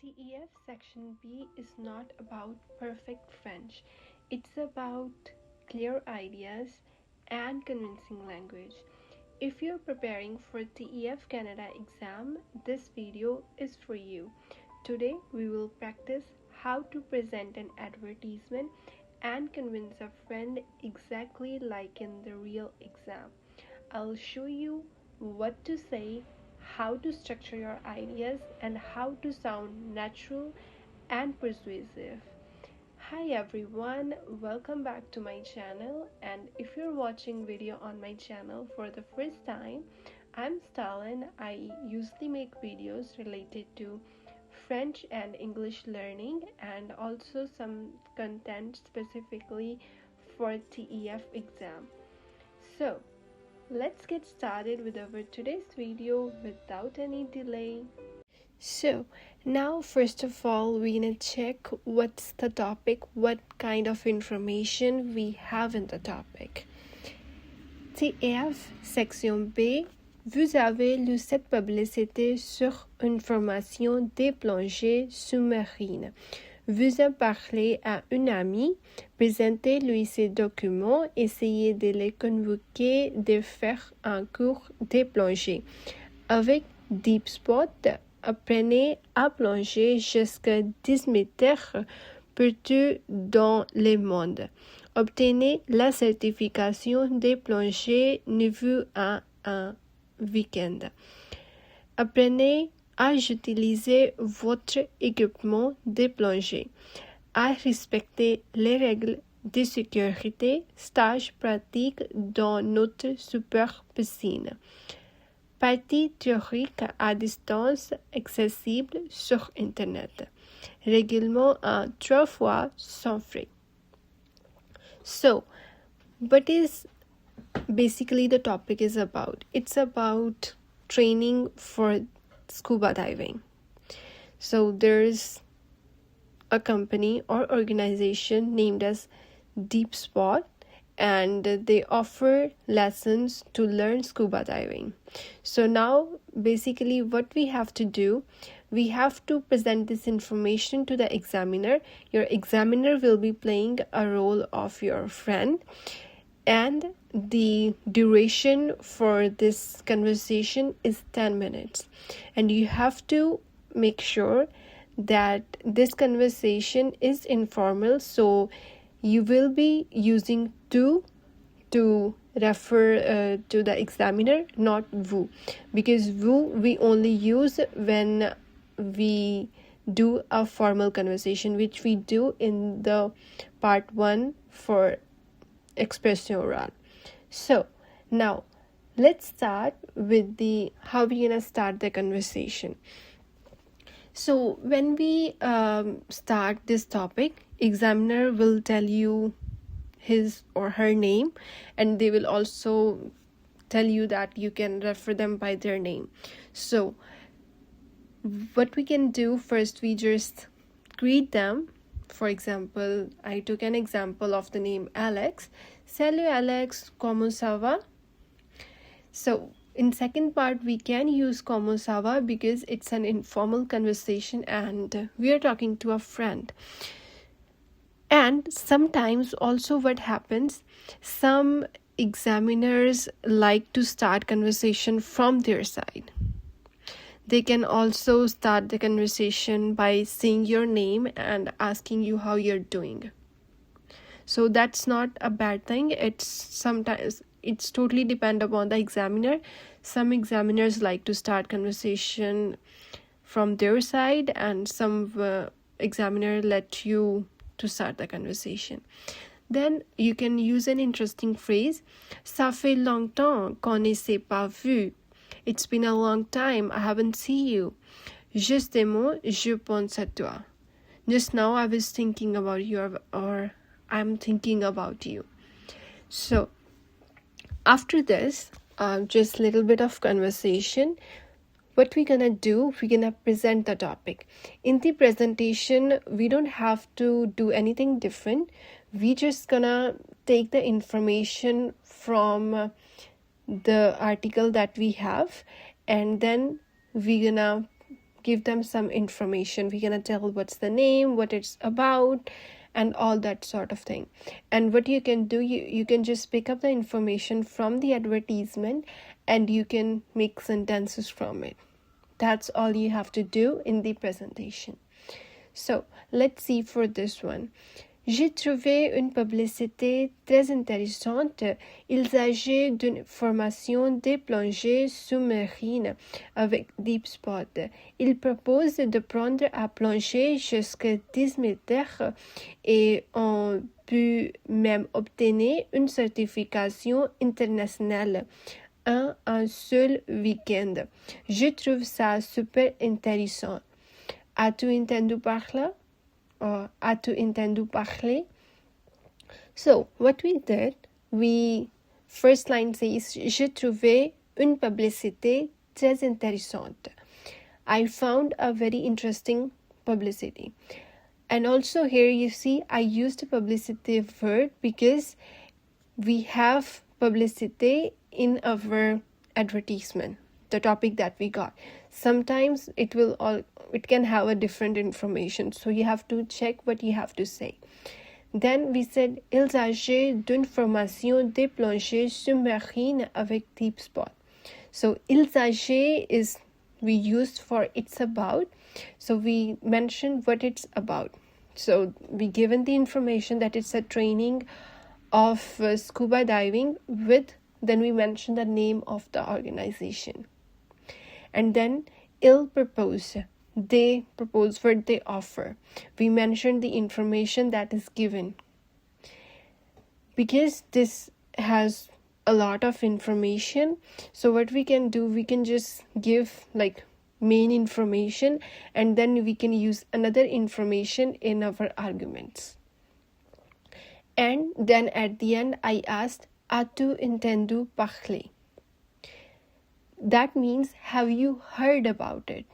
TEF Section B is not about perfect French. It's about clear ideas and convincing language. If you're preparing for TEF Canada exam, this video is for you. Today we will practice how to present an advertisement and convince a friend exactly like in the real exam. I'll show you what to say, how to structure your ideas, and how to sound natural and persuasive. Hi everyone, welcome back to my channel, and if you're watching video on my channel for the first time, I'm Stalin. I usually make videos related to French and English learning and also some content specifically for TEF exam. So let's get started with our today's video without any delay. So now first of all we're gonna check what's the topic, what kind of information we have in the topic. TEF Section B. Vous avez lu cette publicité sur une formation des plongées sous-marines. Vous en parlez à une amie, présentez-lui ces documents, essayez de les convoquer de faire un cours de plongée. Avec Deep Spot, apprenez à plonger jusqu'à 10 mètres partout dans le monde. Obtenez la certification de plongée niveau 1 en week-end. Apprenez à utiliser votre équipement de plongée, à respecter les règles de sécurité, stage pratique dans notre super piscine. Partie théorique à distance accessible sur Internet. Règlement en 3 fois sans frais. So, what is basically the topic is about? It's about training for scuba diving. So there's a company or organization named as Deep Spot, and they offer lessons to learn scuba diving. So now basically what we have to do, we have to present this information to the examiner. Your examiner will be playing a role of your friend, and the duration for this conversation is 10 minutes. And you have to make sure that this conversation is informal, so you will be using tu to refer to the examiner, not vous, because vous we only use when we do a formal conversation, which we do in the part 1 for expression orale. So now let's start with the how we're gonna start the conversation. So when we start this topic, examiner will tell you his or her name, and they will also tell you that you can refer them by their name. So what we can do first, we just greet them. For example, I took an example of the name Alex. Salut Alex, comment ça va? So in second part, we can use comment ça va because it's an informal conversation and we are talking to a friend. And sometimes also what happens, some examiners like to start conversation from their side. They can also start the conversation by saying your name and asking you how you're doing. So that's not a bad thing. It's totally depend upon the examiner. Some examiners like to start conversation from their side, and some examiner let you to start the conversation. Then you can use an interesting phrase. Ça fait longtemps qu'on ne s'est pas vu. It's been a long time, I haven't seen you. Justement, je pense à toi. Just now I was thinking about you, or I'm thinking about you. So after this, just little bit of conversation. What we're gonna do, we're gonna present the topic. In the presentation, we don't have to do anything different. We just gonna take the information from the article that we have, and then we're gonna give them some information. We're gonna tell what's the name, what it's about, and all that sort of thing. And what you can do, you can just pick up the information from the advertisement and you can make sentences from it. That's all you have to do in the presentation. So let's see for this one. J'ai trouvé une publicité très intéressante. Il s'agit d'une formation des plongées sous-marines avec deep spot. Il propose de prendre à plonger jusqu'à 10 mètres et on peut même obtenir une certification internationale en un seul week-end. Je trouve ça super intéressant. As-tu entendu parler? As-tu entendu parler? So, what we did, first line says, j'ai trouvé une publicité très intéressante. I found a very interesting publicity. And also here you see, I used a publicity word because we have publicity in our advertisement, the topic that we got. Sometimes it can have a different information, so you have to check what you have to say. Then we said, il s'agit d'une formation de plongée sous-marine avec deep spot. So il s'agit is we used for it's about. So we mentioned what it's about. So we given the information that it's a training of scuba diving then we mentioned the name of the organization. And then il propose, they propose what they offer. We mentioned the information that is given. Because this has a lot of information, so what we can do, we can just give like main information and then we can use another information in our arguments. And then at the end I asked, as-tu entendu parler? That means, have you heard about it?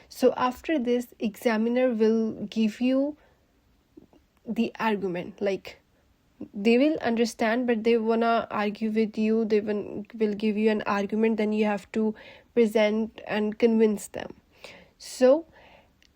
So after this, examiner will give you the argument. Like, they will understand, but they wanna argue with you. They will give you an argument. Then you have to present and convince them. So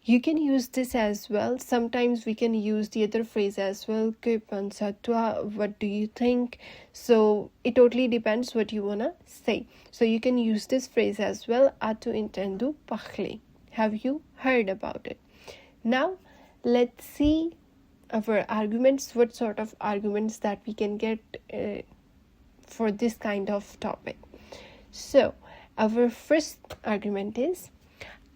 you can use this as well. Sometimes we can use the other phrase as well. Que penses toi? What do you think? So it totally depends what you wanna say. So you can use this phrase as well. As-tu entendu parler? Have you heard about it? Now let's see our arguments. What sort of arguments that we can get for this kind of topic. So our first argument is,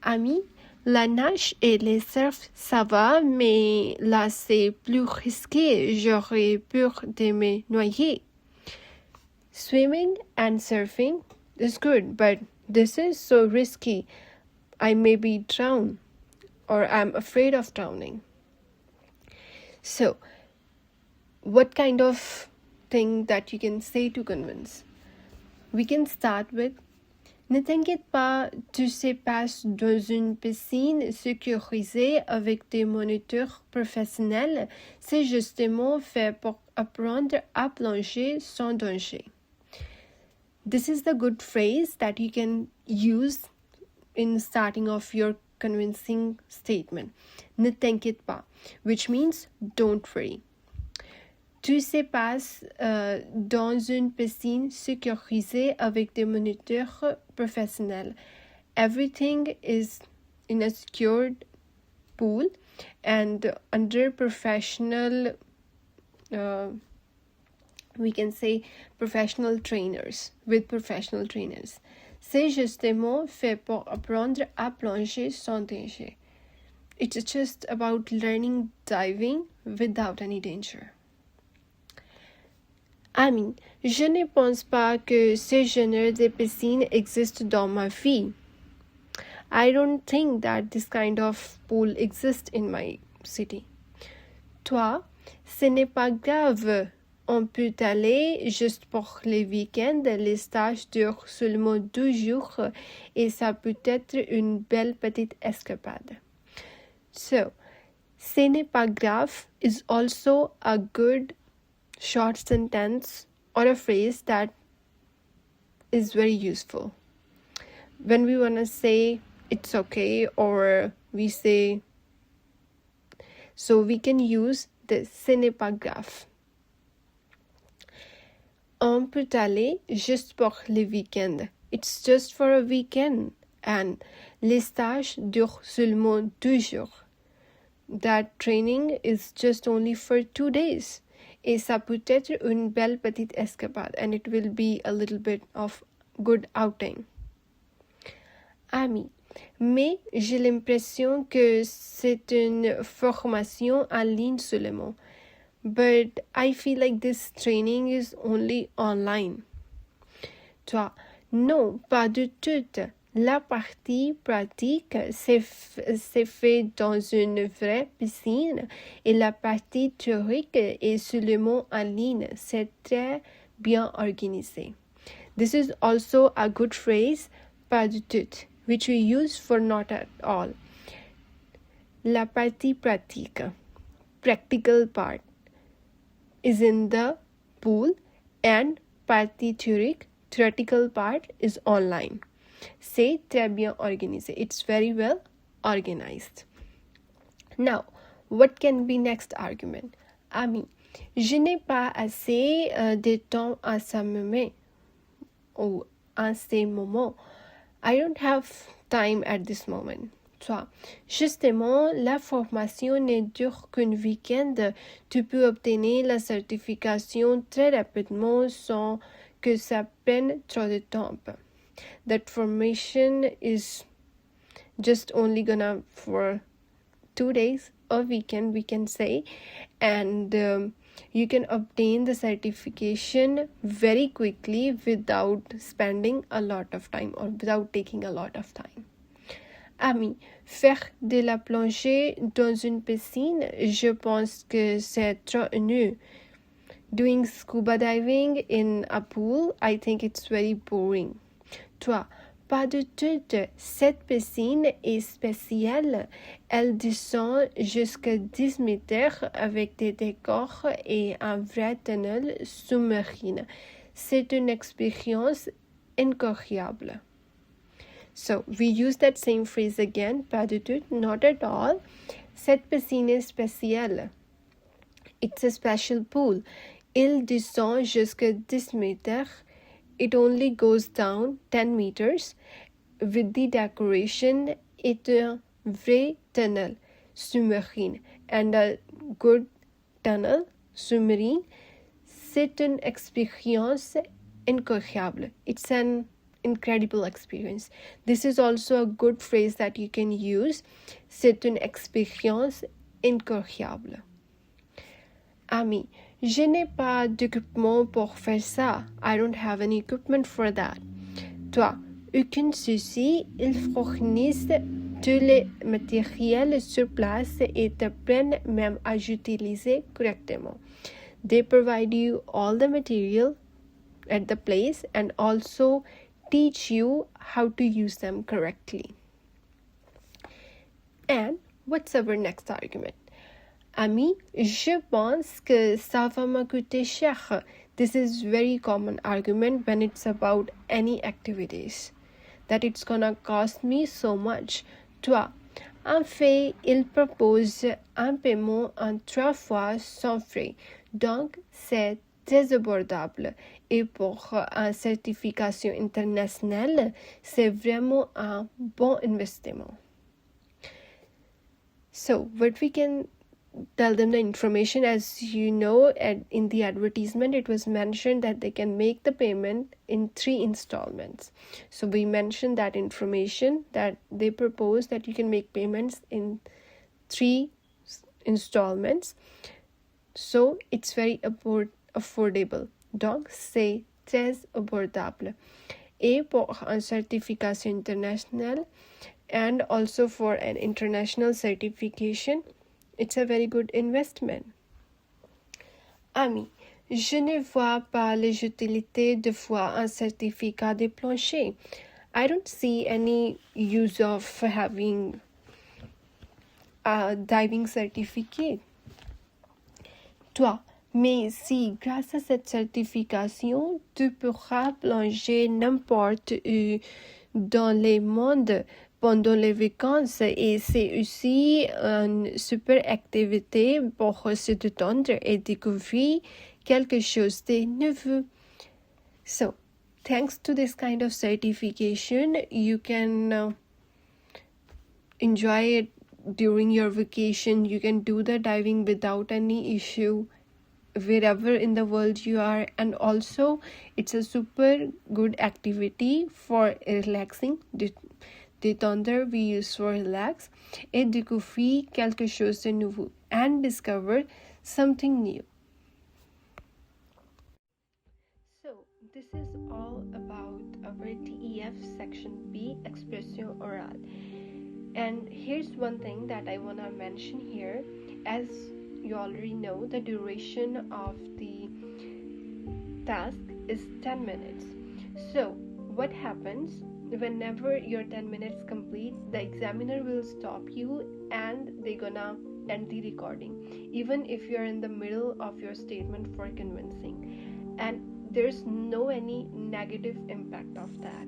Ami, la nage et les surf, ça va, mais là c'est plus risqué. J'aurais peur de me noyer. Swimming and surfing is good, but this is so risky. I may be drowned, or I'm afraid of drowning. So, what kind of thing that you can say to convince? We can start with, ne t'inquiète pas, tu sais passes dans une piscine sécurisée avec des moniteurs professionnels. C'est justement fait pour apprendre à plonger sans danger. This is the good phrase that you can use in starting of your convincing statement. Ne t'inquiète pas, which means don't worry. Tu sais passes dans une piscine sécurisée avec des moniteurs professionnels. Everything is in a secured pool and under professional, we can say professional trainers, with professional trainers. C'est justement fait pour apprendre à plonger sans danger. It's just about learning diving without any danger. Ami, je ne pense pas que ce genre de piscine existe dans ma vie. I don't think that this kind of pool exists in my city. Toi, ce n'est pas grave. On peut aller juste pour les week-ends. Les stages durent seulement 2 jours et ça peut être une belle petite escapade. So, ce n'est pas grave is also a good short sentence or a phrase that is very useful. When we want to say it's okay, or we say, so we can use the ce n'est pas grave. On peut aller juste pour le week-end. It's just for a weekend. And les stages durent seulement 2 jours. That training is just only for 2 days. Et ça peut être une belle petite escapade, and it will be a little bit of good outing. Ami, mais j'ai l'impression que c'est une formation en ligne seulement. But I feel like this training is only online. Toi, non, pas du tout. La partie pratique c'est fait dans une vraie piscine et la partie théorique est seulement en ligne. C'est très bien organisé. This is also a good phrase, pas du tout, which we use for not at all. La partie pratique, practical part, is in the pool, and partie théorique, theoretical part, is online. C'est très bien organisé. It's very well organized. Now, what can be next argument? Ami, je n'ai pas assez de temps à ce moment. Ou à ces moments. I don't have time at this moment. Toi, justement, la formation ne dure qu'un week-end. Tu peux obtenir la certification très rapidement sans que ça prenne trop de temps. That formation is just only gonna for 2 days, a weekend we can say, and you can obtain the certification very quickly without spending a lot of time or without taking a lot of time. Ami, faire de la plongée dans une piscine, je pense que c'est trop ennuyeux. Doing scuba diving in a pool, I think it's very boring. Toi, pas du tout. Cette piscine est spéciale. Elle descend jusqu'à 10 mètres avec des décors et un vrai tunnel sous-marin. C'est une expérience incroyable. So, we use that same phrase again, pas du tout, not at all. Cette piscine est spéciale. It's a special pool. Il descend jusqu'à 10 mètres. It only goes down 10 meters. With the decoration, it's a vrai tunnel sous-marin. And a good tunnel sous-marin, c'est une expérience incroyable. It's an incredible experience. This is also a good phrase that you can use. C'est une expérience incroyable. Ami, je n'ai pas d'équipement pour faire ça. I don't have any equipment for that. Toi, aucun souci, ils fournissent tous les matériels sur place et t'apprennent même à utiliser correctement. They provide you all the material at the place and also teach you how to use them correctly. And what's our next argument? Ami, je pense que ça va me coûter cher. This is very common argument when it's about any activities. That it's gonna cost me so much. Toi, en fait, il propose un paiement en 3 fois sans frais. Donc, c'est très abordable. Et pour une certification internationale, c'est vraiment un bon investissement. So, what we can tell them the information, as you know, in the advertisement it was mentioned that they can make the payment in 3 installments. So we mentioned that information, that they propose that you can make payments in 3 installments. So it's very affordable. Donc c'est très abordable. Et pour une certification internationale and also for an international certification, it's a very good investment. Ami, je ne vois pas les utilités de voir un certificat de plongée. I don't see any use of having a diving certificate. Toi, mais si grâce à cette certification, tu pourras plonger n'importe où dans le monde, pendant les vacances et c'est aussi une super activité pour se détendre et découvrir quelque chose de nouveau. So, thanks to this kind of certification, you can enjoy it during your vacation. You can do the diving without any issue wherever in the world you are, and also it's a super good activity for relaxing. Détendre, we use for relax, et découvrir quelque chose de nouveau, and discover something new. So, this is all about our TEF Section B expression orale. And here's one thing that I want to mention here. As you already know, the duration of the task is 10 minutes. So, what happens whenever your 10 minutes complete? The examiner will stop you and they're gonna end the recording, even if you're in the middle of your statement for convincing, and there's no any negative impact of that.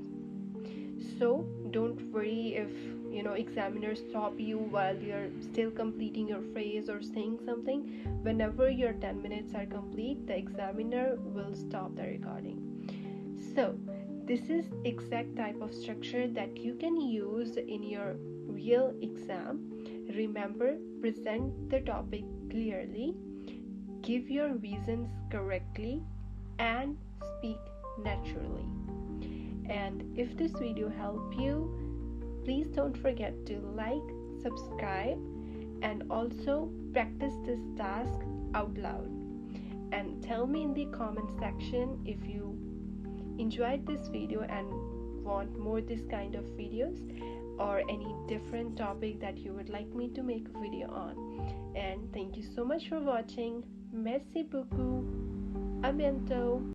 So don't worry if examiners stop you while you're still completing your phrase or saying something. Whenever your 10 minutes are complete, the examiner will stop the recording. So this is exact type of structure that you can use in your real exam. Remember, present the topic clearly, give your reasons correctly, and speak naturally. And if this video helped you, please don't forget to like, subscribe, and also practice this task out loud. And tell me in the comment section if you enjoyed this video and want more this kind of videos, or any different topic that you would like me to make a video on. And thank you so much for watching. Merci beaucoup. À bientôt.